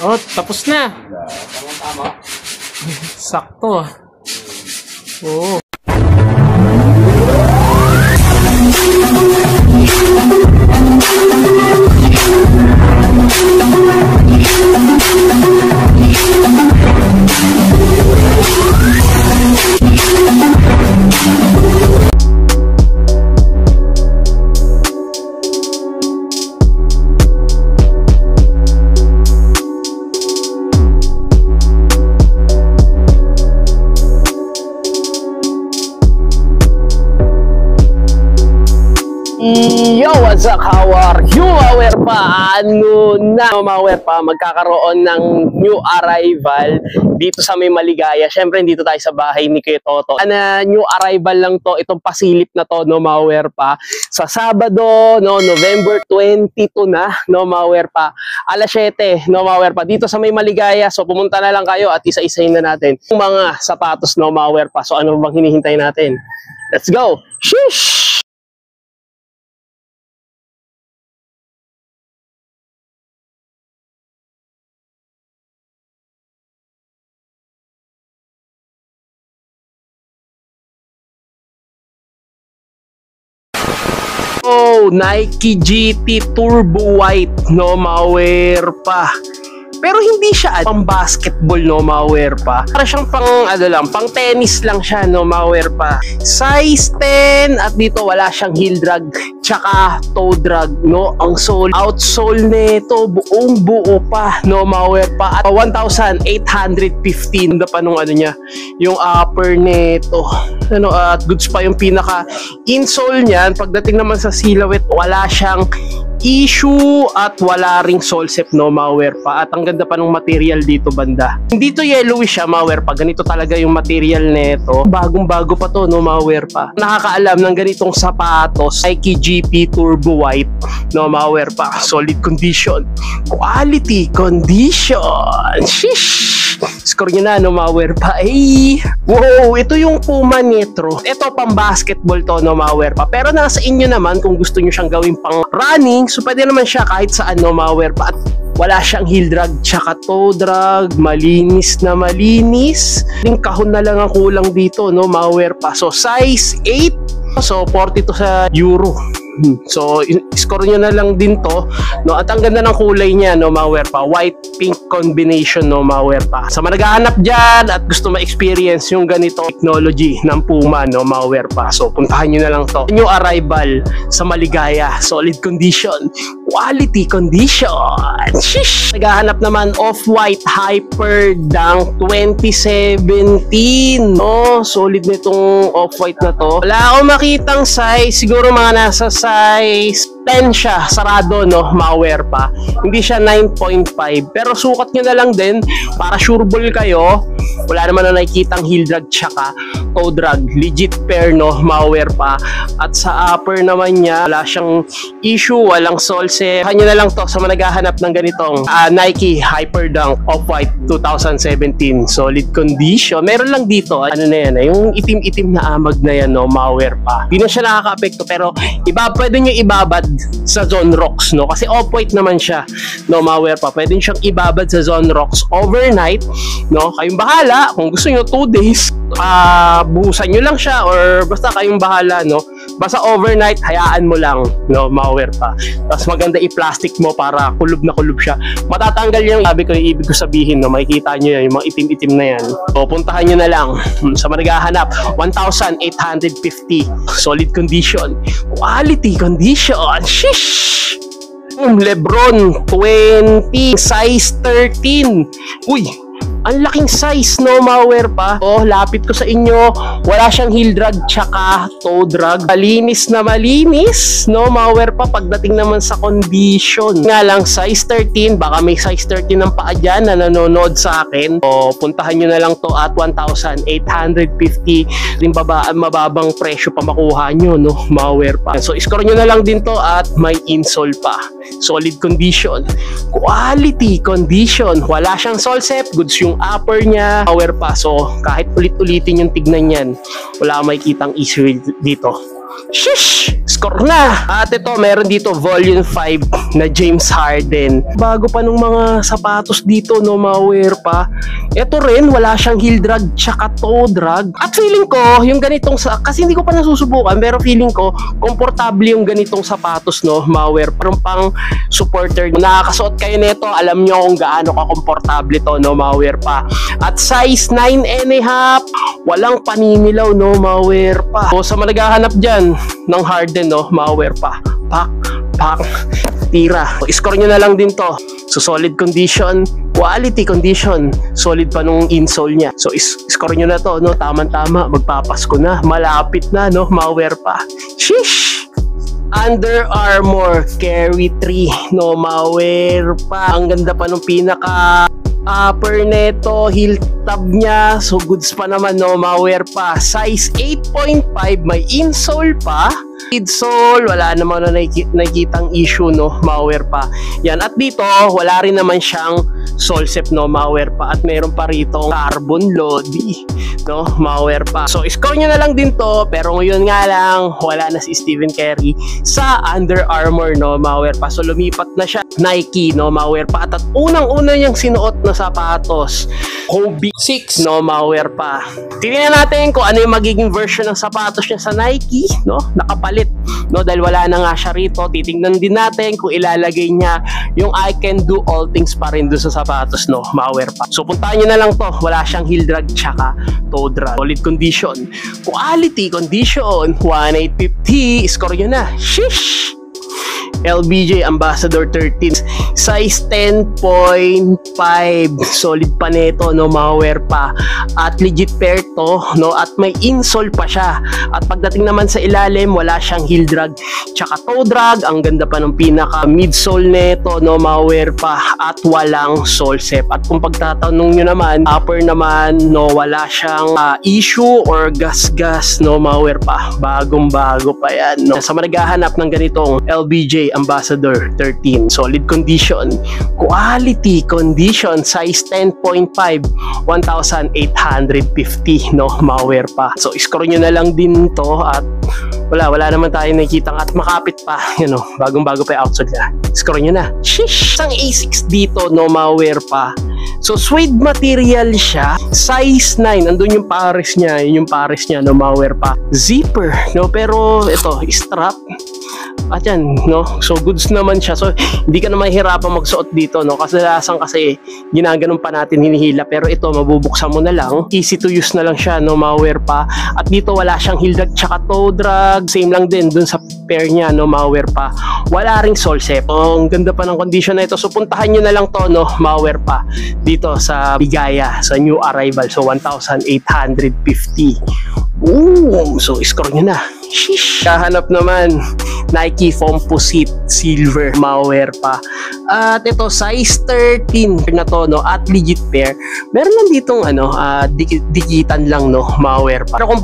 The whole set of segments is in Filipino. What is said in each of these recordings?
Oh, tapos na. Tama. Sakto. Oo. Yo, what's up? How are you? Aware pa? Ano na? Aware pa? Magkakaroon ng new arrival dito sa May Maligaya. Siyempre, dito tayo sa bahay ni Kuya Toto. New arrival lang to. Itong pasilip na to, no, Aware pa. Sa Sabado, no, November 22 na, no, Aware pa. Alas 7, no, Aware pa. Dito sa May Maligaya. So, pumunta na lang kayo at isa-isahin na natin yung mga sapatos, no, Aware pa. So, ano bang hinihintay natin? Let's go! Sheesh! Oh, Nike GT Turbo White, no, Aware pa. Pero hindi siya pang basketball, no, Aware pa. Para siyang pang pang tennis lang siya, no, Aware pa. Size 10 at dito wala siyang heel drag tsaka toe drag, no. Ang outsole nito buong buo pa, no, Aware pa. At 1,815 na pa nung niya, yung upper nito. At goods pa yung pinaka insole niyan. Pagdating naman sa silhouette, wala siyang issue at wala ring sole set, no, Aware pa. At ang ganda pa ng material dito banda. Hindi to yellowish siya, Aware pa. Ganito talaga yung material nito. Bagong-bago pa to, no, Aware pa. Nakakaalam ng ganitong sapatos, Nike GP Turbo White, no, Aware pa. Solid condition, quality condition. Shish! Score nyo na, no, Aware pa. Ay! Wow! Ito yung Puma Nitro. Ito pang basketball to, no, Aware pa. Pero nasa inyo naman kung gusto nyo siyang gawin pang running. So pwede naman siya kahit saan, no, Aware pa. At wala siyang heel drag tsaka toe drag. Malinis na malinis. Yung kahon na lang ang kulang dito, no, Aware pa. So size 8. So 42 sa euro. So score nyo na lang din to, no. At ang ganda ng kulay niya, no, Aware pa. White pink combination, no, Aware pa. Sa mga naghahanap dyan at gusto ma-experience yung ganito technology ng Puma, no, Aware pa. So puntahan nyo na lang to. New arrival sa Maligaya. Solid condition, quality condition. Shish! Naghahanap naman off-white Hyper Dunk 2017, no. Solid nitong off-white na to. Wala akong makitang size. Siguro mga nasa size 10 siya, sarado, no, Aware pa. Hindi siya 9.5, pero sukat nyo na lang din para sure ball kayo. Wala naman na nakikitang heel drag tsaka toe drag. Legit pair, no, Aware pa. At sa upper naman niya, wala siyang issue, walang sole set. Kanya na lang to sa managhahanap ng ganitong Nike Hyper Dunk Off-White 2017. Solid condition. Meron lang dito, ano na yan, yung itim-itim na amag na yan, no, Aware pa. Hindi na siya nakaka-apekto, pero pwede nyo ibabad sa Zone Rocks, no, kasi off-white naman siya, no, Aware pa. Pwede nyo siyang ibabad sa Zone Rocks overnight, no. Kayong bahala kung gusto nyo 2 days, buhusan nyo lang siya or basta kayong bahala, no. Basta overnight, hayaan mo lang, no, Aware pa. Tapos maganda i-plastic mo para kulob na kulob siya. Matatanggal yung sabi ko, yung ibig ko sabihin, no. Makikita nyo yan, yung mga itim-itim na yan. So puntahan nyo na lang sa managhahanap. 1,850. Solid condition, quality condition. Shish! Lebron 20, size 13. Uy, ang laking size, no, Aware pa. Oh, lapit ko sa inyo. Wala siyang heel drag tsaka toe drag. Malinis na malinis, no, Aware pa. Pagdating naman sa condition, nga lang size 13. Baka may size 13 ng paa dyan na nanonood sa akin. O puntahan nyo na lang to at 1,850. Yung mababang presyo pa makuha nyo, no, Aware pa. So score nyo na lang din to at may insole pa. Solid condition, quality condition. Wala siyang sole set. Goods yung upper niya, Aware pa. So kahit ulit-ulitin yung tignan yan, wala kang makikitang issue dito. Shish! Score na! At ito, meron dito volume 5 na James Harden. Bago pa nung mga sapatos dito, no, mga wear pa. Ito rin, wala siyang heel drag tsaka toe drag. At feeling ko, yung ganitong kasi hindi ko pa nasusubukan, pero feeling ko, komportable yung ganitong sapatos, no, mga wear. Parang pang supporter. Nakakasuot kayo nito, alam nyo kung gaano ka-komportable to, no, mga wear pa. At size 9.5, walang paninilaw, no, mga wear pa. So, sa malaghahanap dyan ng Harden, no, mga wear pa. Pak, tira. Score nyo na lang din to. So, solid condition, quality condition, solid pa nung insole niya. So, score nyo na to, no, tama-tama, magpapasko na, malapit na, no, mga wear pa. Sheesh! Under Armour Carry 3, no, mga wear pa. Ang ganda pa nung pinaka upper neto, heel tab niya, so goods pa naman, no, mga wear pa. Size 8.5, may insole pa. Midsole, wala naman na nakikitang issue, no, mga wear pa. Yan, at dito, wala rin naman siyang solsep, no, mga wear pa. At meron pa rito carbon lodi, no, mga wear pa. So, score nyo na lang din to, pero ngayon nga lang, wala na si Stephen Curry sa Under Armour, no, mga wear pa. So, lumipat na siya Nike, no, mga wear pa. At unang-una niyang sinuot na sapatos, Kobe 6, no, mga wear pa. Tingnan natin kung ano yung magiging version ng sapatos niya sa Nike, no, nakapalit, no, dahil wala na nga siya rito. Titingnan din natin kung ilalagay niya yung I can do all things pa rin doon sa sapatos, no, mga wear pa. So, puntahan nyo na lang to. Wala siyang heel drag tsaka toe drag. Solid condition. Quality condition. 1,850. Score nyo na. Shish! LBJ Ambassador 13, size 10.5, solid pa neto, no, mga wear pa, at legit pair to, no, at may insole pa siya. At pagdating naman sa ilalim, wala siyang heel drag tsaka toe drag. Ang ganda pa ng pinaka midsole neto, no, mga wear pa, at walang sole sep. At kung pagtatanong nyo naman, upper naman, no, wala siyang issue or gas, no, mga wear pa, bagong bago pa yan, no. Sa naghahanap ng ganitong LBJ Ambassador 13, solid condition, quality condition, size 10.5, 1,850, no, mga wear pa. So, score nyo na lang din to, at wala naman tayo nakikita at makapit pa, you know, bagong-bago pa yung outsole na. Score nyo na. Shish! Isang A6 dito, no, mga wear pa. So, suede material siya, size 9, andun yung pares niya, yun yung pares niya, no, mga wear pa. Zipper, no, pero ito, strap. At yan, no, so goods naman siya. So, hindi ka na mahihirapan magsuot dito, no, kasalasan kasi ginaganon pa natin, hinihila. Pero ito, mabubuksan mo na lang, easy to use na lang siya, no, mga wear pa. At dito, wala siyang heel drag tsaka toe drag. Same lang din dun sa pair niya, no, mga wear pa. Wala ring sole sep. Ang ganda pa ng condition na ito. So, puntahan nyo na lang to, no, mga wear pa, dito sa Bigaya, sa new arrival. So, 1,850. So, score nyo na. Sheesh! Kahanap naman, Nike Composite Silver, mga wear pa. At ito, size 13 na to, no, at legit pair. Meron lang ditong, dikitan lang, no, mga wear pa. Pero kung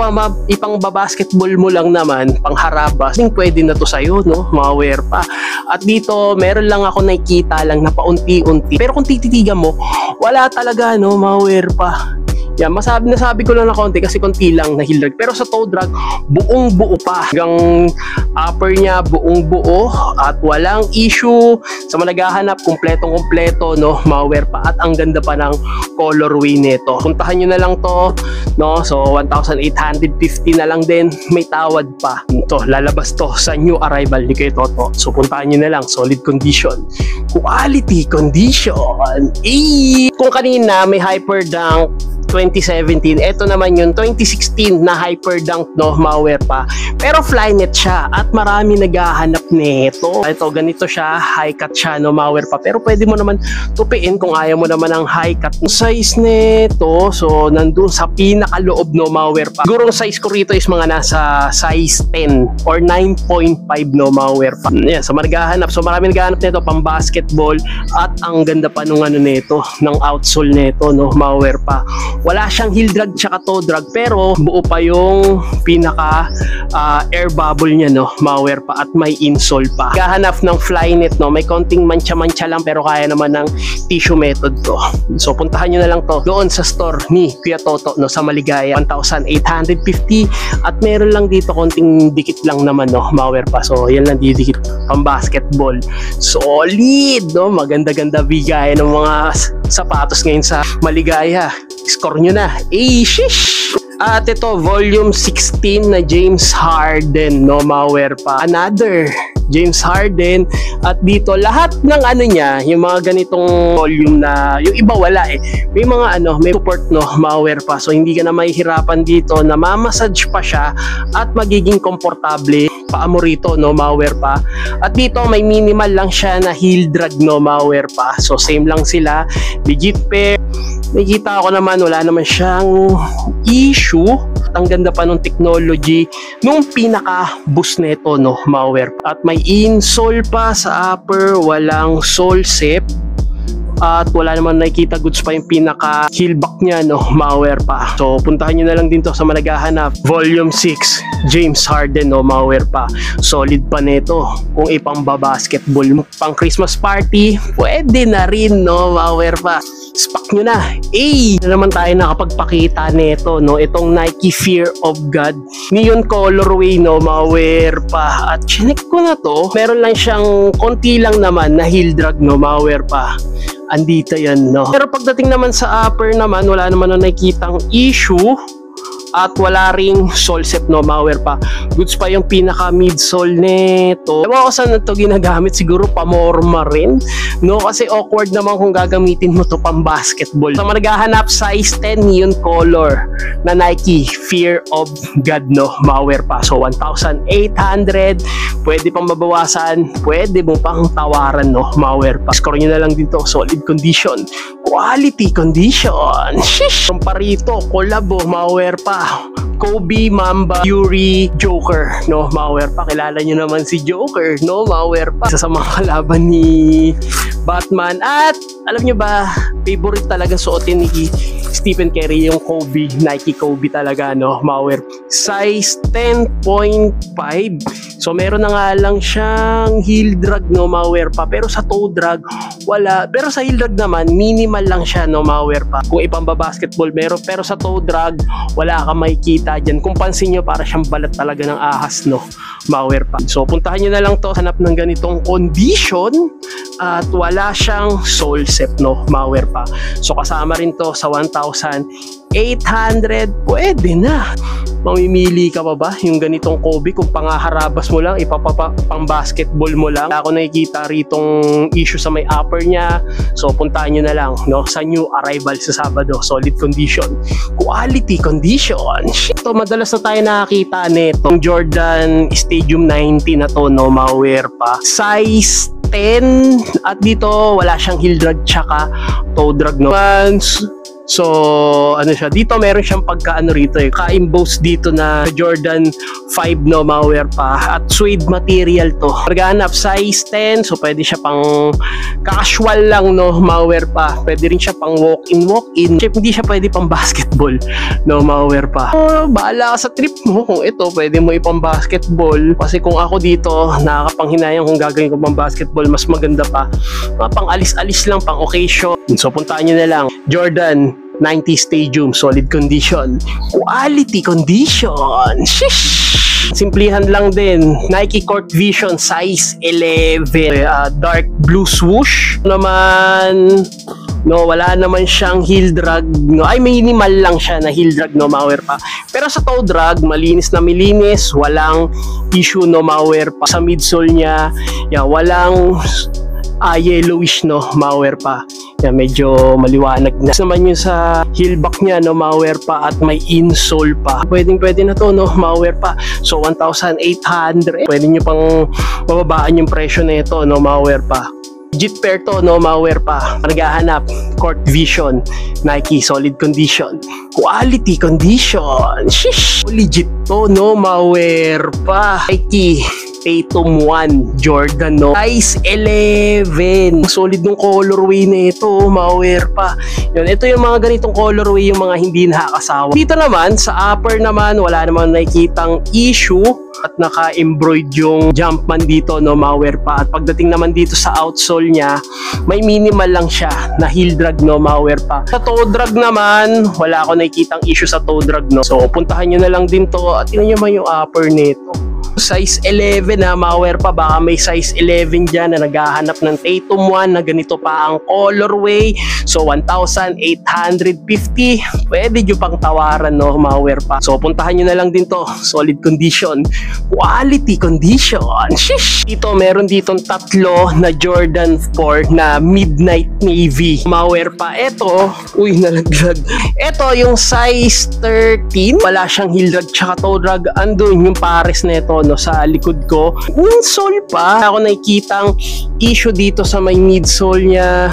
ipang basketball mo lang naman, pang harabas, pwede na to sa'yo, no, mga wear pa. At dito, meron lang ako nakikita lang na paunti-unti. Pero kung tititigan mo, wala talaga, no, mga wear pa. Yan, nasabi ko lang na konti kasi konti lang na heel drag. Pero sa toe drag, buong buo pa. Hanggang upper niya, buong buo. At walang issue. Sa naghahanap, kumpletong-kumpleto, no, mga wear pa. At ang ganda pa ng colorway nito. Puntahan nyo na lang to, no. So, 1,850 na lang din. May tawad pa. Ito, lalabas to sa new arrival ni Kuya Toto. So, puntahan nyo na lang. Solid condition. Quality condition. Kung kanina, may Hyperdunk 2017, ito naman yung 2016 na Hyperdunk, no, mga wear pa. Pero Flyknit siya at marami naghahanap nito. Ito, ganito siya, high cut siya, no, mga wear pa. Pero pwede mo naman tupiin kung ayaw mo naman ng high cut. Size nito, so nandun sa pinakaloob, no, mga wear pa. Siguro size ko rito is mga nasa size 10 or 9.5, no, mga wear pa. Yan, so naghahanap. So marami naghahanap nito pang basketball at ang ganda pa nung ano nito, ng outsole nito, no, mga wear pa. Wala siyang heel drag tsaka toe drag, pero buo pa yung pinaka air bubble niya, no, mga wear pa, at may insole pa. Kahanap ng Flyknit, no, may konting mancha-mancha lang pero kaya naman ng tissue method to. So puntahan nyo na lang to doon sa store ni Kuya Toto, no, sa Maligaya, 1,850, at meron lang dito konting dikit lang naman, no, mga wear pa. So yan lang didikit pang basketball. Solid, no, maganda-ganda bigay ng mga sapatos ngayon sa Maligaya. Score nyo na. Shish! At ito, volume 16 na James Harden, no, mga pa. Another James Harden. At dito, lahat ng ano niya, yung mga ganitong volume na, yung iba wala eh. May mga ano, may support, no, mga pa. So, hindi ka na mahihirapan dito na mamassage pa siya at magiging komportable paa mo rito, no, mga pa. At dito, may minimal lang siya na heel drag, no, mga pa. So, same lang sila. Legit pair. Nakikita ko naman, wala naman siyang issue. At ang ganda pa ng technology nung pinaka-boost neto, no, mga pa. At may insole pa sa upper, walang sole sep. At wala naman nakikita, goods pa yung pinaka heel back niya, no, mga pa. So puntahan nyo na lang din to sa naghahanap. Volume 6 James Harden, no, mga pa. Solid pa nito kung ipang basketball, pang Christmas party, pwede na rin, no, mga pa. Spak nyo na. Na naman tayo nakapagpakita nito, no, itong Nike Fear of God neon colorway, no, mga pa. At chinek ko na to, meron lang siyang konti lang naman na heel drag, no, mga pa. Andito yan, no. Pero pagdating naman sa upper naman, wala naman na nakikitang issue. At wala ring sole sep, no, mga pa. Goods pa yung pinaka midsole nito. Ewan ko saan ito ginagamit, siguro pamorma rin, no, kasi awkward naman kung gagamitin mo to pang basketball. So naghahanap size 10 neon color na Nike Fear of God, no, mga pa. So 1,800, pwede pang mabawasan, pwede mo pang tawaran, no, mga pa. Score nyo na lang dito, solid condition, quality condition. Shish! Parito, collabo, mga pa. Kobe, Mamba, Fury, Joker, no, mga pa. Kilala nyo naman si Joker, no, mga pa. Isa sa mga kalaban ni Batman. At alam nyo ba, favorite talaga suotin ni Stephen Curry yung Kobe, Nike Kobe talaga, no, mga size 10.5. So meron na nga lang siyang heel drag, no, mga pa. Pero sa toe drag, wala. Pero sa heel drag naman, minimal lang siya, no, mga pa. Kung ipamba-basketball, meron. Pero sa toe drag, wala kang makikita dyan. Kung pansin nyo, para siyang balat talaga ng ahas, no, mga pa. So puntahan nyo na lang to, hanap ng ganitong condition. At wala siyang sole sep, no, mga pa. So kasama rin to sa 1,800, pwede na. Mamimili ka pa ba yung ganitong Kobe kung pangaharabas mo lang, pang basketball mo lang? Ako nakikita ritong issue sa may upper niya. So puntahan nyo na lang, no, sa new arrival sa Sabado. Solid condition, quality condition. Ito, madalas na tayo nakakita nitong Jordan Stadium 90 na to, no, mga pa. Size 10, at dito wala siyang heel drag tsaka toe drag, no. So, ano siya, dito meron siyang pagka-ano rito eh, ka-emboss dito na Jordan 5, no, mga pa. At suede material to. Naghahanap size 10, so pwede siya pang casual lang, no, mga pa. Pwede rin siya pang walk-in. Hindi siya pwede pang basketball, no, mga pa. Bahala ka sa trip mo kung ito pwede mo ipang basketball. Kasi kung ako dito, nakakapanghinayang kung gagawin ko pang basketball, mas maganda pa. Pang alis-alis lang, pang occasion. So, puntaan nyo na lang. Jordan 90 Stadium, solid condition, quality condition. Shish! Simplihan lang din. Nike Court Vision size 11, dark blue swoosh naman, no, wala naman siyang heel drag, no, ay minimal lang siya na heel drag, no, mga pa. Pero sa toe drag, malinis na malinis, walang issue, no, mga pa. Sa midsole niya, walang yellowish, no, mga pa. Medyo maliwanag na. Naman yun sa heel back niya, no, mga pa, at may insole pa. Pwede na to, no, mga pa. So 1,800. Pwede nyo pang bababaan yung presyo na ito, no, mga pa. Legit pair to, no, mga pa. Naghahanap, Court Vision, Nike, solid condition, quality condition. Shish! Legit to, no, mga pa. Nike Tatum 1 Jordan, no? Size 11. Solid nung colorway na ito, ma-wear pa. Yun, ito yung mga ganitong colorway, yung mga hindi nakakasawa. Dito naman, sa upper naman, wala naman nakikitang issue at naka-embroid yung Jumpman dito, no, ma-wear pa. At pagdating naman dito sa outsole niya, may minimal lang siya na heel drag, no, ma-wear pa. Sa toe drag naman, wala ako nakikitang issue sa toe drag, no. So, puntahan nyo na lang din to at tingnan nyo man yung upper nito. Size 11 na ma-wear pa, baka may size 11 dyan na naghahanap ng Tatum 1 na ganito pa ang colorway. So 1,850, pwede nyo pang tawaran, no, ma-wear pa. So puntahan nyo na lang din to, solid condition, quality condition. Shish! Dito meron ditong tatlo na Jordan 4 na Midnight Navy, ma-wear pa. Eto, uy, nalaglag. Eto yung size 13, wala siyang heel drag tsaka toe drag. Andun yung pares neto, no, sa likod ko. Midsole pa. Ako nakikitang issue dito sa may midsole niya.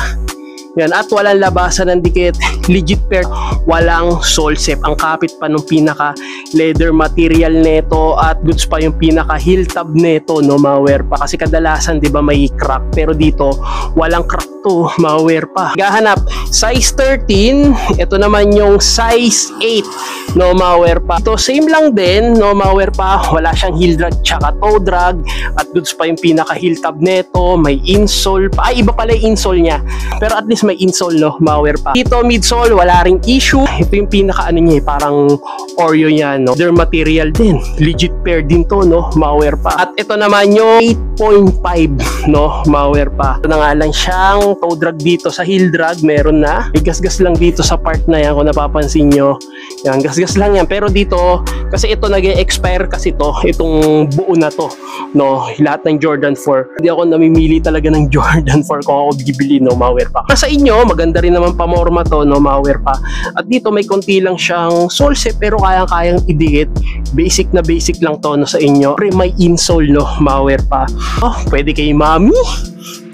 Yan, at walang labasan ng dikit. Legit pair, walang sole sep. Ang kapit pa nung pinaka leather material neto at goods pa yung pinaka heel tab neto, no, ma-wear pa. Kasi kadalasan, di ba, may crack. Pero dito, walang crack to, ma-wear pa. Gahanap, size 13. Ito naman yung size 8, no, ma-wear pa. Ito, same lang din, no, ma-wear pa. Wala siyang heel drag tsaka toe drag. At goods pa yung pinaka heel tab neto. May insole pa. Ay, iba pala yung insole niya. Pero at least may insole, no, ma-wear pa. Dito midsole, wala ring issue. Ito yung pinaka ano niya, parang Oreo niya, no. Their material din. Legit pair din to, no, ma-wear pa. At ito naman yung 8.5, no, ma-wear pa. Ito na nga lang siyang toe drag dito sa heel drag. Meron na. May gasgas lang dito sa part na yan kung napapansin nyo. Yan, gasgas lang yan. Pero dito, kasi ito nag-expire kasi to. Itong buo na to, no. Lahat ng Jordan 4. Hindi ako namimili talaga ng Jordan 4 kung ako bibili, no, ma-wear pa. Sa inyo, maganda rin naman pamorma to, no, ma-wear pa. At dito may konti lang siyang sole set pero kayang-kayang idikit. Basic na basic lang to, no, sa inyo. Pero may insole, no, ma-wear pa. Oh, pwede kay mami,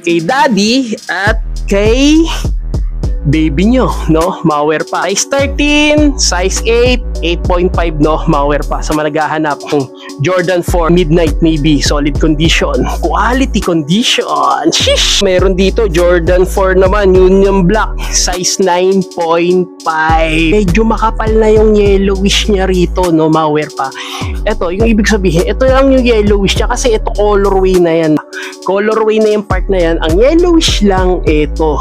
kay daddy, at kay baby nyo, no, ma-wear pa. Size 13, size 8, 8.5, no, ma-wear pa. Sa malagahanap ng Jordan 4 Midnight Navy, solid condition, quality condition. Shish! Meron dito Jordan 4 naman, Union Black, size 9.5. Medyo makapal na yung yellowish niya rito, no, ma-wear pa. Ito, yung ibig sabihin, ito lang yung yellowish niya kasi ito colorway na yan. Colorway na yung part na yan. Ang yellowish lang ito.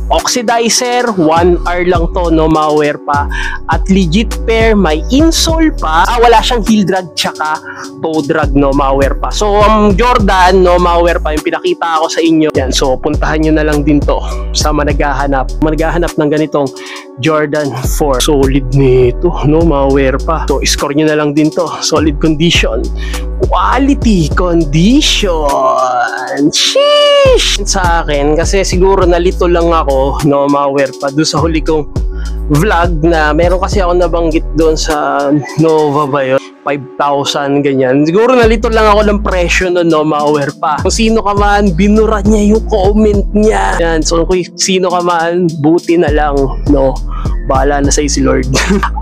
Oxidizer, 1 hour lang to, no, ma-wear pa. At legit pair, may insole pa. Wala siyang heel drag tsaka toe drag, no, ma-wear pa. So Jordan, no, ma-wear pa yung pinakita ko sa inyo. Yan, so puntahan nyo na lang din to sa managhahanap ng ganitong Jordan 4. Solid nito, no, ma-wear pa. So score nyo na lang din to. Solid condition, quality condition. Sheesh! Sa akin, kasi siguro nalito lang ako, no, ma-wear pa doon sa huli kong vlog na meron kasi ako nabanggit doon sa Nova ba yun? 5,000 ganyan. Siguro nalito lang ako ng presyo no, no, ma-wear pa. Kung sino ka man, binura niya yung comment niya. Yan, so kung sino ka man, buti na lang, no. Bahala na sa'yo si Lord.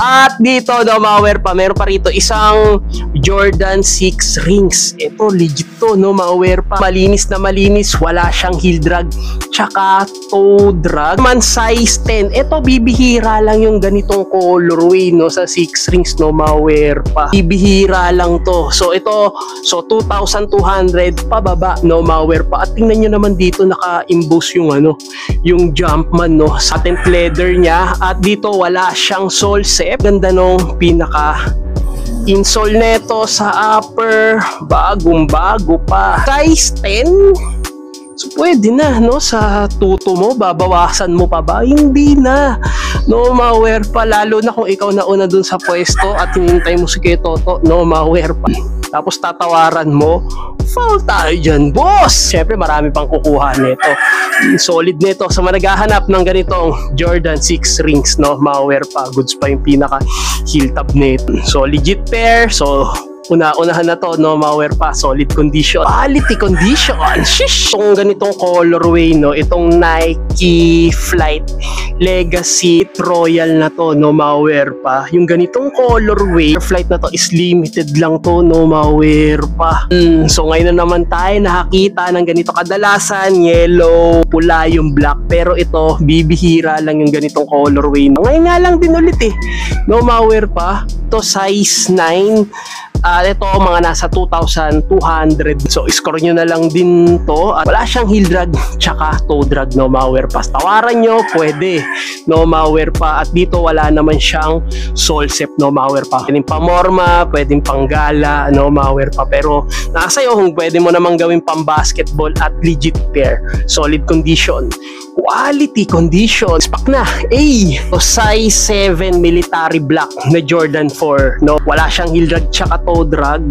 At dito, no, ma-wear pa. Meron pa rito isang Jordan 6 rings. Ito, legit to, no, ma-wear pa. Malinis na malinis. Wala siyang heel drag. Tsaka toe drag. Man size 10. Ito, bibihira lang yung ganitong colorway, no, sa 6 rings, no, ma-wear pa. Bibihira lang to. So, ito, so 2,200 pababa, no, ma-wear pa. At tingnan nyo naman dito, naka-emboss yung, ano, yung Jumpman, no, satin leather niya. At dito wala siyang sole set. Ganda nung pinaka insole neto sa upper, bagong bago pa. Size 10. So pwede na, no, sa tuto mo, babawasan mo pa ba? Hindi na, no, ma-wear pa. Lalo na kung ikaw na una dun sa pwesto at hinintay mo si Kuya Toto, no, ma-wear pa. Tapos tatawaran mo, foul tayo dyan, boss! Siyempre marami pang kukuha nito. Solid nito sa managhahanap ng ganitong Jordan 6 rings, no, ma-wear pa. Goods pa yung pinaka heel tab nito. So legit pair, so Una-unahan na to, no, mga wear pa, solid condition. Quality condition. Shish! Itong ganitong colorway, no, itong Nike Flight Legacy Royal na to, no, mga wear pa. Yung ganitong colorway, flight na to is limited lang to, no, mga wear pa. So ngayon na naman tayo nakakita ng ganito. Kadalasan, yellow, pula yung black. Pero ito, bibihira lang yung ganitong colorway. Ngayon nga lang din ulit eh. No, mga wear pa. Ito, size 9. Ito mga nasa 2,200. So score nyo na lang din to. At wala siyang heel drag tsaka toe drag, no, mga wear pa. Tawaran nyo, pwede, no, mga wear pa. At dito wala naman siyang sole set, no, mga wear pa. Pwedeng pamorma, pwedeng panggala, no, mga wear pa. Pero nasa iyo kung pwede mo namang gawin pang basketball at legit pair. Solid condition. Quality condition. Spak na. So, size 7 military black na Jordan 4. No, wala siyang heel drag tsaka toe drag.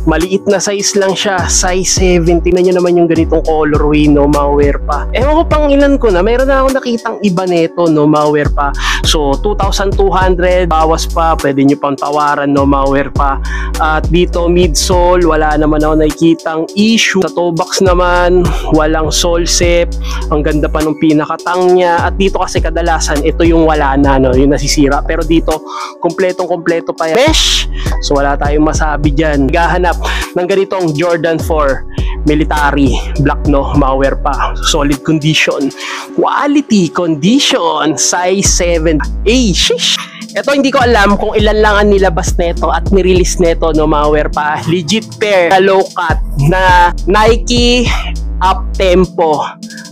Maliit na size lang siya. Size 7. Tingnan nyo naman yung ganitong colorway, no, mga wear pa. Ewan ko pang ilan ko na. Mayroon na ako nakitang iba neto, no, mga wear pa. So, 2,200. Bawas pa. Pwede nyo pang tawaran, no, mga wear pa. At dito, midsole. Wala naman ako nakikitang issue. Sa toe box naman, walang sole set. Ang ganda pa nung pinakatang niya. At dito kasi kadalasan, ito yung wala na, no, yung nasisira. Pero dito, kompletong-kompleto pa yan. Mesh! So wala tayong masabi dyan. Gahanap ng ganitong Jordan 4 military black, no, mga wear pa. Solid condition. Quality condition. Size 7. Shish! Ito hindi ko alam kung ilan lang ang nilabas neto at nirelease neto, no, mga wear pa. Legit pair na low cut na Nike up tempo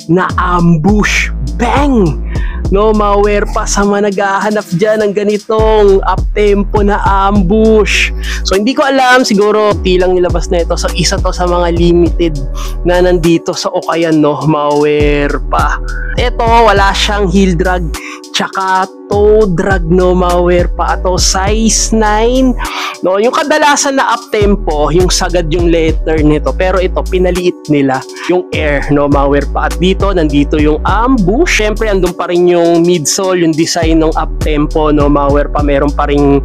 na ambush. Bang! No, mga wear pa sa mga naghahanap dyan ng ganitong up-tempo na ambush. So, hindi ko alam. Siguro, tilang nilabas na ito. So, isa to sa mga limited na nandito sa Okayan, no, mga wear pa. Ito, wala siyang heel drag tsaka toe drag, no, mga wear pa. Ito, size 9. No, yung kadalasan na up-tempo, yung sagad yung letter nito. Pero ito, pinaliit nila yung air, no, mga wear pa. At dito, nandito yung ambush. Siyempre, andun pa rin yung midsole, yung design ng up-tempo, no, mga wear pa. Meron pa rin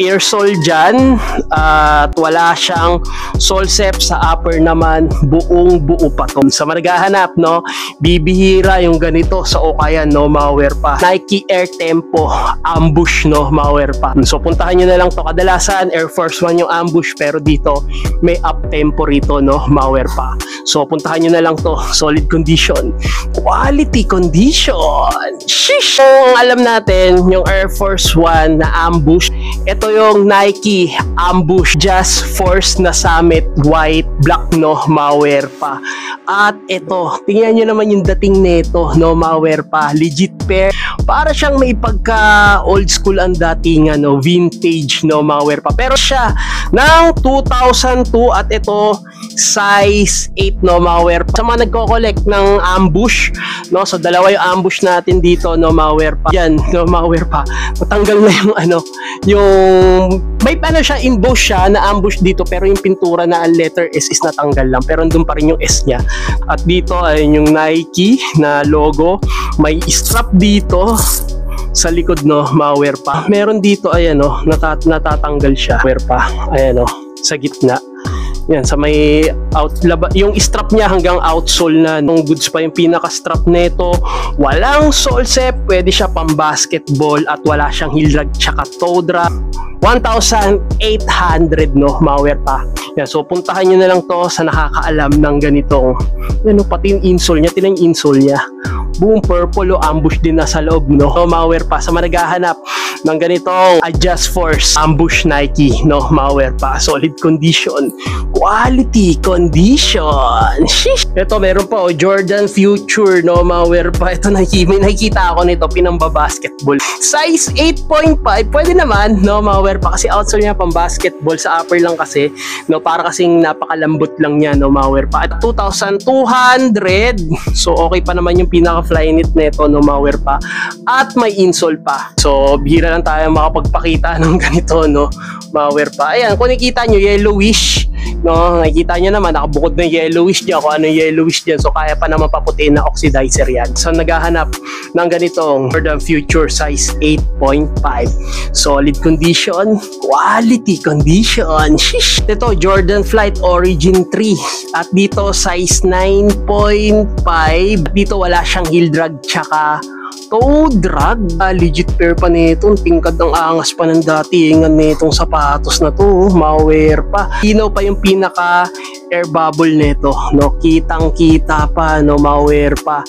air sole dyan. At wala siyang sole set. Sa upper naman, buong buo pa to. Sa managahanap, no, bibihira yung ganito sa Okayan, no, mga wear pa. Nike Air Tempo ambush, no, mga wear pa. So puntahan nyo na lang to. Kadalasan Air Force 1 yung ambush, pero dito may up tempo rito, no, mga wear pa. So puntahan nyo na lang to. Solid condition. Quality condition. Shish! Kung alam natin yung Air Force 1 na ambush, ito yung Nike ambush Just Force na Summit white black, no, mga wear pa. At ito, tingnan nyo naman yung dating neto, no, mga wear pa. Legit pair. Para siyang may pagka old school ang dating, no, vintage, no, mga wear pa. Pero siya ng 2002 at ito size 8, no, mga wear pa. Sa mga nagko-collect ng ambush, no, so dalawa yung ambush natin dito, no, mga wear pa. Yan, no, mga wear pa. Matanggal na yung yung may siya, emboss siya na ambush dito, pero yung pintura na ang letter S is natanggal lang, pero andun pa rin yung S niya. At dito ay yung Nike na logo, may strap dito sa likod, no, mga wear pa. Meron dito, ayan, no, natatanggal siya, wear pa, ayan, no, sa gitna. Yan, sa may yung strap niya hanggang outsole na, nung goods pa yung pinaka-strap nito. Walang sole set, pwede siya pang basketball at wala siyang heel drag tsaka toe drag. 1,800, no, mga wear pa. Yan, so puntahan nyo na lang to sa nakakaalam ng ganitong, yan, no, pati yung insole niya, tinan yung insole niya. Buong purple, ambush din na sa loob, no, mga wear pa. Sa managahanap ng ganitong Just Force ambush Nike, no, mga wear pa. Solid condition. Quality condition. Sheesh. Ito, meron pa, Jordan Future, no, mga wear pa. Ito, may nakikita ako nito, pinamba basketball. Size 8.5, pwede naman, no, mga wear pa. Kasi outsole niya pang basketball, sa upper lang kasi, no, para kasing napakalambot lang niya, no, mga wear pa. At 2,200, so okay pa naman yung pinaka-flyknit neto, no, mga wear pa. At may insole pa. So, bihira lang tayo makapagpakita ng ganito, no, mga wear pa. Ayan, kung nakikita nyo, yellowish no? Nakikita nyo naman, nakabukod na yellowish dyan, kung ano yellowish dyan, so kaya pa naman paputiin na oxidizer yan. So naghahanap ng ganitong Jordan Future size 8.5, solid condition, quality condition. Shish! Ito Jordan Flight Origin 3 at dito size 9.5. Dito wala siyang heel drag tsaka toe drag. Legit pair pa nito. Tingkad ng angas pa ng datingan nitong sapatos na to. Ma-wear pa. Inaw pa yung pinaka air bubble nito, no? Kitang kita pa, no? Ma-wear pa.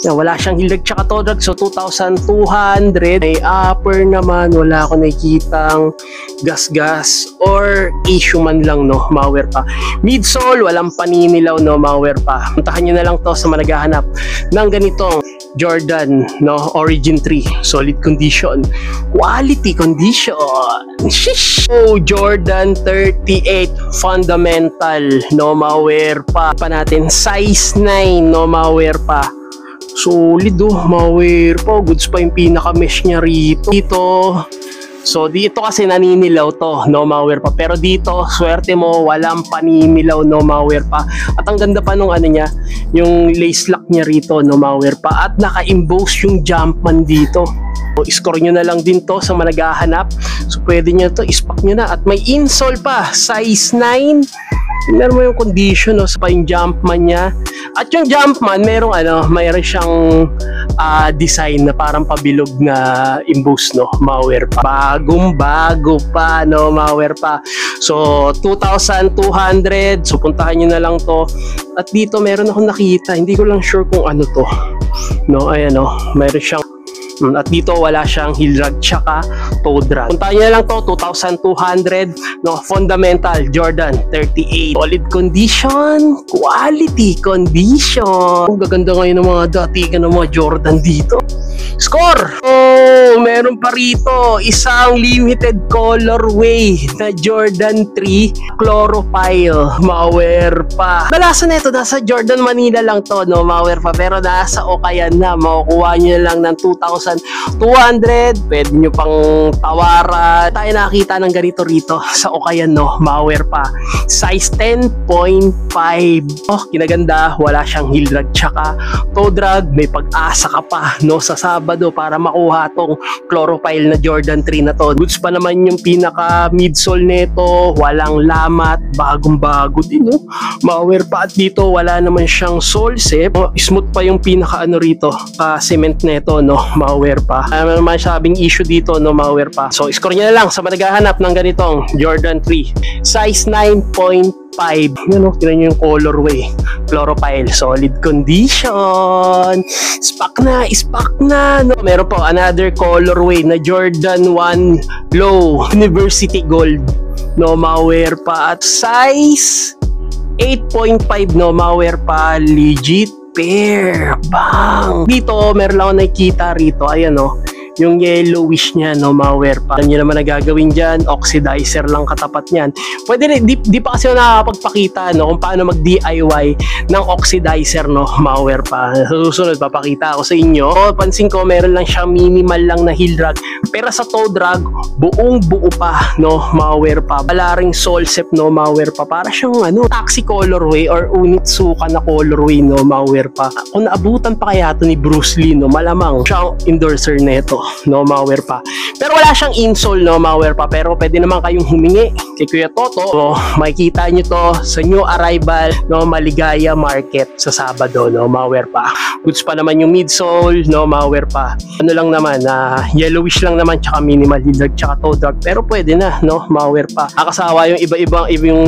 Wala siyang heel drag tsaka toe drag, so 2,200. May upper naman, wala ako nakikitang gas-gas or issue man lang, no? Ma-wear pa. Midsole, walang paninilaw, no? Ma-wear pa. Puntahan nyo na lang to sa managahanap ng ganitong Jordan, no? Origin 3, solid condition, quality condition. Shish! Oh, Jordan 38 fundamental, no? Ma-wear pa natin size 9, no? Ma-wear pa. Solid, oh, ma-wear pa. Goods pa yung pinaka-mesh niya rito. So dito kasi naninilaw to, no? Ma-wear pa. Pero dito, swerte mo, walang paninilaw, no? Ma-wear pa. At ang ganda pa nung ano niya, yung lace lock niya rito, no? Ma-wear pa. At naka-emboss yung Jumpman dito. So, score nyo na lang din to sa managahanap. So pwede nyo to, ispak nyo na. At may insole pa, size 9. Tingnan mo yung condition, no? Sa pa yung Jumpman niya. At yung Jumpman, mayroon siyang design na parang pabilog na emboss, no? Ma-wear pa. Bagong-bago pa, no? Ma-wear pa. So 2,200. So puntahan nyo na lang to. At dito meron akong nakita. Hindi ko lang sure kung ano to, no? Ayan, no? Mayroon siyang at dito wala siyang heel drag tsaka toe drag. Puntahan nyo na lang to, 2,200, no? Fundamental Jordan 38, solid condition, quality condition. Ang gaganda ngayon ng mga datingan ng mga Jordan dito. Score! Oh, meron pa rito isang limited colorway na Jordan 3 chlorophyll. Ma-wear pa. Balasan na ito, nasa Jordan Manila lang to, no? Ma-wear pa, pero nasa Okayan na. Makukuha nyo lang ng 2,200. Pwede nyo pang tawaran. Tayo nakakita ng ganito rito sa Okayan, no? Ma-wear pa. Size 10.5. Oh, kinaganda. Wala siyang heel drag tsaka toe drag. May pag-asa ka pa, no? Sa Sabado para makuha tong chlorophyll na Jordan 3 na to. Goods pa naman yung pinaka midsole nito. Walang lamat. Bagong-bago din, no? Ma-wear pa. At dito wala naman siyang sole set. Smooth pa yung pinaka rito. Cement nito, no? Ma-wear pa. Ano naman sabing issue dito, no? Ma-wear pa. So, score nyo na lang sa managahanap ng ganitong Jordan 3. Size 9.5. Yun, no? Tinan nyo yung colorway. Chlorophyll. Solid condition. Spak na, no? Meron po another colorway na Jordan 1 Low University Gold, no? Ma-wear pa. At size 8.5, no? Ma-wear pa. Legit pair. Bang! Dito, meron lang ako nakikita rito. Ayan, no? Yung yellowish niya, no? Ma-wear pa. Ano nyo naman na gagawin dyan? Oxidizer lang katapat niyan. Pwede rin, di pa kasi nakakapagpakita, no? Kung paano mag-DIY ng oxidizer, no? Ma-wear pa. Susunod, papakita ako sa inyo. Pansin ko, meron lang siya minimal lang na heel drag. Pero sa toe drag, buong buo pa, no? Ma-wear pa. Wala ring sole set, no? Ma-wear pa. Para siyang, taxi colorway or Onitsuka na colorway, no? Ma-wear pa. Kung naabutan pa kaya ito ni Bruce Lee, no? Malamang siyang endorser neto, no? Ma-wear pa. Pero wala siyang insole, no? Ma-wear pa. Pero pwede naman kayong humingi kay Kuya Toto. So, makikita nyo to sa new arrival, no? Maligaya Market sa Sabado, no? Ma-wear pa. Goods pa naman yung midsole, no? Ma-wear pa. Ano lang naman, yellowish lang naman tsaka minimal heel drag tsaka toe drag. Pero pwede na, no? Ma-wear pa. Akasawa yung iba-ibang yung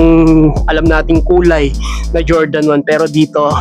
alam nating kulay na Jordan 1. Pero dito,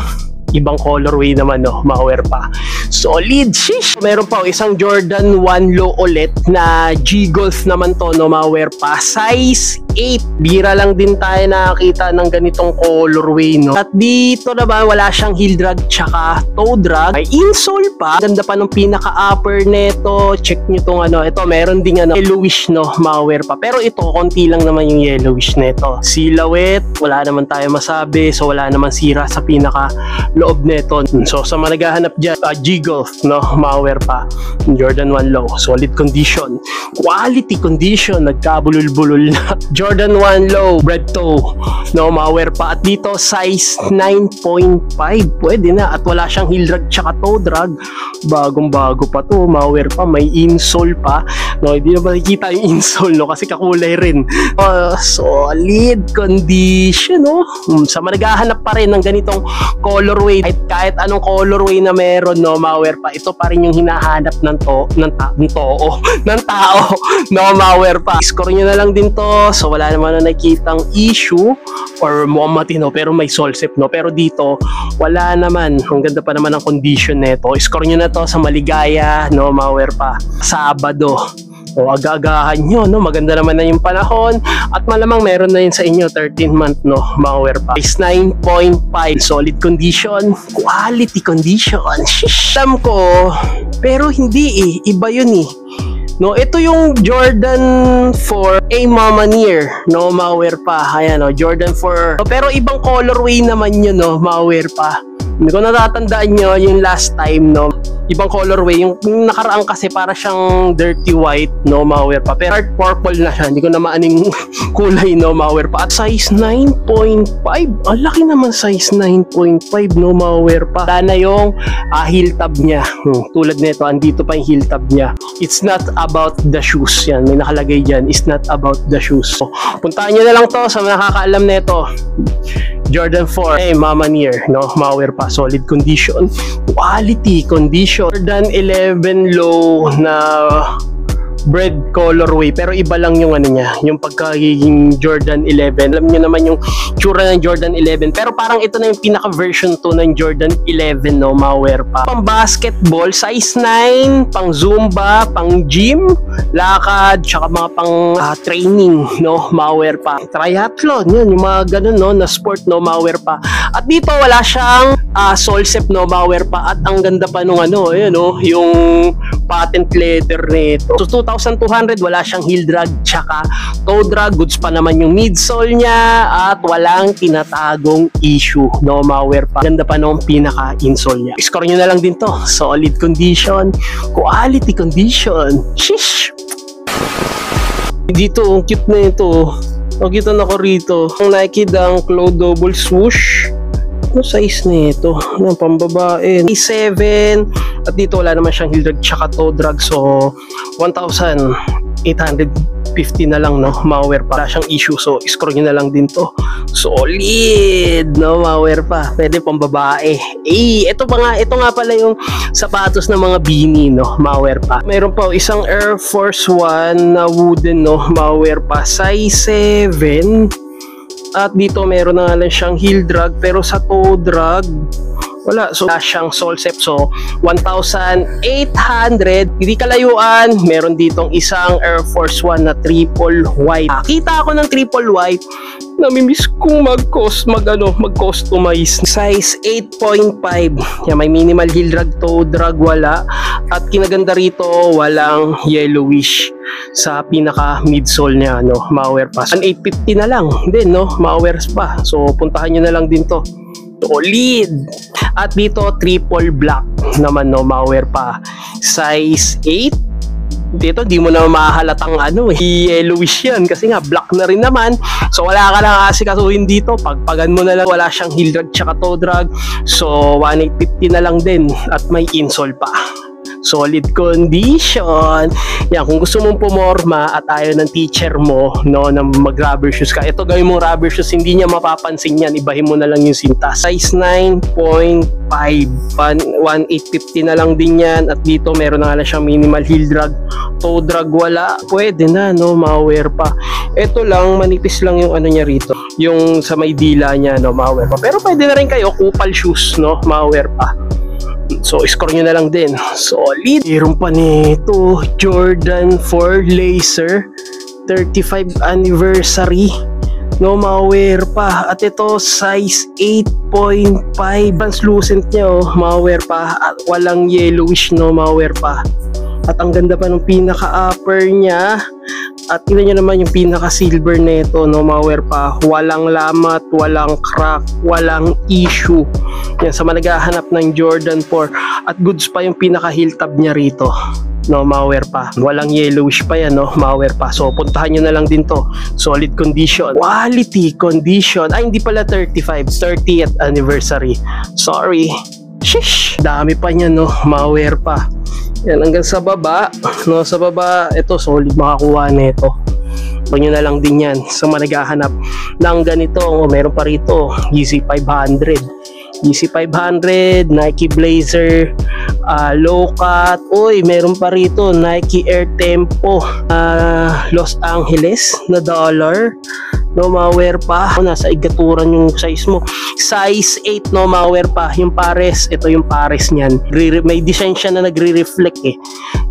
ibang colorway naman, no? Ma-wear pa. Solid, shish! Meron pa isang Jordan 1 Low ulit na G-Golf naman to, no? Ma-wear pa. Size 8. Bira lang din tayo nakakita ng ganitong colorway, no? At dito naman, wala siyang heel drag tsaka toe drag. May insole pa. Ganda pa ng pinaka-upper neto. Check nyo tong ito, meron ding yellowish, no? Ma-wear pa. Pero ito, konti lang naman yung yellowish neto. Silhouette, wala naman tayo masabi. So, wala naman sira sa pinaka-loob neto. So, sa managahanap dyan, G-Golf, no? Ma-wear pa. Jordan 1 Low. Solid condition. Quality condition. Nagkabulul-bulul na. Jordan 1 low, bread toe, no, mga pa. At dito, size 9.5, pwede na. At wala siyang heel drag tsaka toe drag. Bagong-bago pa to, mga pa. May insole pa, no, hindi na makikita yung insole, no, kasi kakulay rin. Solid condition, no. Sa naghahanap pa rin ng ganitong colorway, kahit anong colorway na meron, no, mga pa, ito pa rin yung hinahanap ng tao, no, mga pa. Score nyo na lang din to. So wala naman na nakitang issue or mukhang matino, pero may solsep, no. Pero dito wala naman. Ang ganda pa naman ng condition nito. Score nyo na to sa Maligaya, no, mga pa, Sabado. O agagahan nyo, no? Maganda naman na yung panahon at malamang meron na yun sa inyo 13-month, no, mga pa. Is 9.5, solid condition, quality condition. Shish, alam ko, pero hindi iba yun no, ito yung Jordan 4 A Mama Near, no, mga pa. Ayan, no, Jordan 4. Pero ibang colorway naman yun, no, mga pa. Hindi ko natatandaan nyo yung last time, no, ibang colorway. Yung nakaraan kasi para siyang dirty white, no, mga pa. Pero dark purple na siya. Hindi ko na maaning kulay, no, mga pa. At size 9.5. Ang laki naman size 9.5, no, mga pa. Wala na yung heel tab niya. Tulad nito, andito pa yung heel tab niya. It's not about the shoes. Yan, may nakalagay dyan. It's not about the shoes. So, puntaan nyo na lang to sa nakakaalam nito. Jordan 4, Mama Near, no, mga pa. Solid condition, quality condition. Jordan 11 low na bread colorway, pero iba lang yung ano niya, yung pagkagiging Jordan 11. Alam niyo naman yung tsura ng Jordan 11, pero parang ito na yung pinaka version to ng Jordan 11, no, mga pa. Pang basketball, size 9, pang zumba, pang gym, lakad, tsaka mga pang training, no, mga pa. Triathlon, yun, yung mga ganun, no, na sport, no, mga pa. At dito wala siyang solsep, no, mga pa. At ang ganda pa nung ano, yun, no, yung patent leather nito. So 2,200, wala siyang heel drag tsaka toe drag. Goods pa naman yung midsole niya at walang tinatagong issue, no, mga pa. Ganda pa nung pinaka insole niya. Score nyo na lang din to. Solid condition, quality condition. Shish! Dito, ang cute na ito. Nakita na ko rito. Ang Nike Dunk Low Double Swoosh. Ano size na ito? Ano, pambabae. 7. At dito wala naman siyang heel drag tsaka toe drag. So 1,850 na lang, no, mga pa. Wala siyang issue. So score nyo na lang din to. Solid, no, mga pa. Pwede pambabae. Ito nga pala yung sapatos ng mga beanie, no, mga pa. Meron pa isang Air Force 1 na wooden, no, mga pa. Size 7. At dito meron na lang siyang heel drag, pero sa toe drag wala. So wala siyang solsep. So 1,800. Hindi kalayuan, meron ditong isang Air Force 1 na triple white. Kita ako ng triple white, namimiss kong mag-customize. Size 8.5. Yan, may minimal heel drag, toe drag wala. At kinaganda rito, walang yellowish sa pinaka midsole niya, no, mga pa. 850 na lang din, no, mga pa. So puntahan nyo na lang din to. Solid. At dito triple black naman, no, mga pa. Size 8. Dito di mo na mahalatang yellowish yan kasi nga black na rin naman. So wala ka lang asikasuhin dito. Pagpagan mo na lang. Wala siyang heel drag tsaka toe drag. So 1,850 na lang din. At may insole pa. Solid condition. Yan, kung gusto mong pumorma at ayaw ng teacher mo, no, na mag-rubber shoes ka, ito gawin mo rubber shoes, hindi niya mapapansin yan. Ibahin mo na lang yung sinta. Size 9.5. 1,850 na lang din yan. At dito meron na nga siyang minimal heel drag. Toe drag wala. Pwede na, no, mga pa. Ito lang, manipis lang yung ano niya rito. Yung sa may dila niya, no, mga pa. Pero pwede na rin kayo, kupal shoes, no, mga pa. So score nyo na lang din. Solid. Meron pa nito Jordan 4 Laser 35 anniversary, no, mga pa. At ito size 8.5. Translucent niya, oh, mga pa. At walang yellowish, no, mga pa. At ang ganda pa ng pinaka-upper niya. At tingnan nyo naman yung pinaka-silver nito, no, mga pa. Walang lamat, walang crack, walang issue. Yan, sa naghahanap ng Jordan 4. At goods pa yung pinaka-heel tab niya rito. no, malware pa. Walang yellowish pa yan, no, malware pa. So puntahan nyo na lang din to. Solid condition, quality condition. Ay, hindi pala 35, 30th anniversary. Sorry. Shish, dami pa niyan, no, malware pa. Yan, hanggang sa baba, no, sa baba, ito solid makakuha nito. Huwag nyo na lang din yan sa mga naghahanap ng ganito. Meron pa rito Yeezy 500, Yeezy 500, Nike Blazer, low cut. Uy, meron pa rito Nike Air Tempo, Los Angeles na dollar, no, malware pa. Nasa igaturan yung size mo, size 8, no, malware pa. Yung pares, ito yung pares niyan, may design siya na nagre-reflect eh,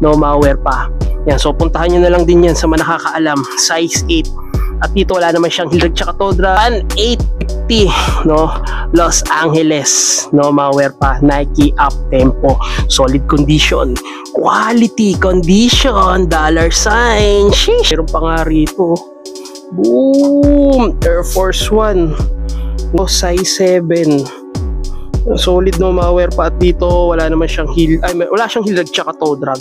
no, malware pa yan. So puntahan nyo na lang din yan sa mga nakakaalam. Size 8. At dito wala naman siyang hilag tsaka todra. 850, no, Los Angeles, no, malware pa. Nike Up Tempo, solid condition, quality condition, dollar sign. Sheesh. Meron pa nga rito, boom, Air Force 1, no, size 7, solid, no, malware pa. At dito wala naman siyang wala siyang hilag tsaka toe drag.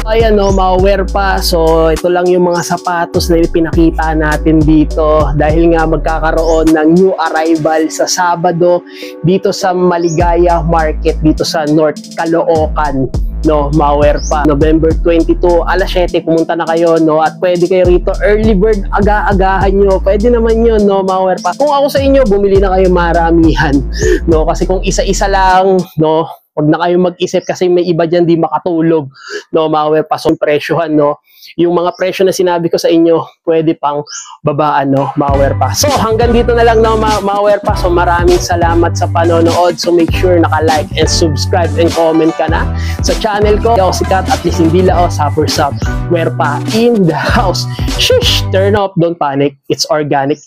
Ayan, no, malware pa. So ito lang yung mga sapatos na ipinakita natin dito dahil nga magkakaroon ng new arrival sa Sabado dito sa Maligaya Market dito sa North Caloocan, no, malware pa. November 22, alas 7, pumunta na kayo, no, at pwede kayo rito. Early bird, aga-agahan nyo, pwede naman yun, no, malware pa. Kung ako sa inyo, bumili na kayo maramihan, no, kasi kung isa-isa lang, no, huwag na kayong mag-isip kasi may iba dyan di makatulog, no, malware pa. So presyohan, no, yung mga presyo na sinabi ko sa inyo, pwede pang babaan, no, malware pa. So hanggang dito na lang, no, malware pa. So maraming salamat sa panonood. So make sure naka-like and subscribe and comment ka na sa channel ko. Ako si Kat, at least hindi lao, Supper Sub, where pa in the house. Shush, turn up, don't panic, it's organic.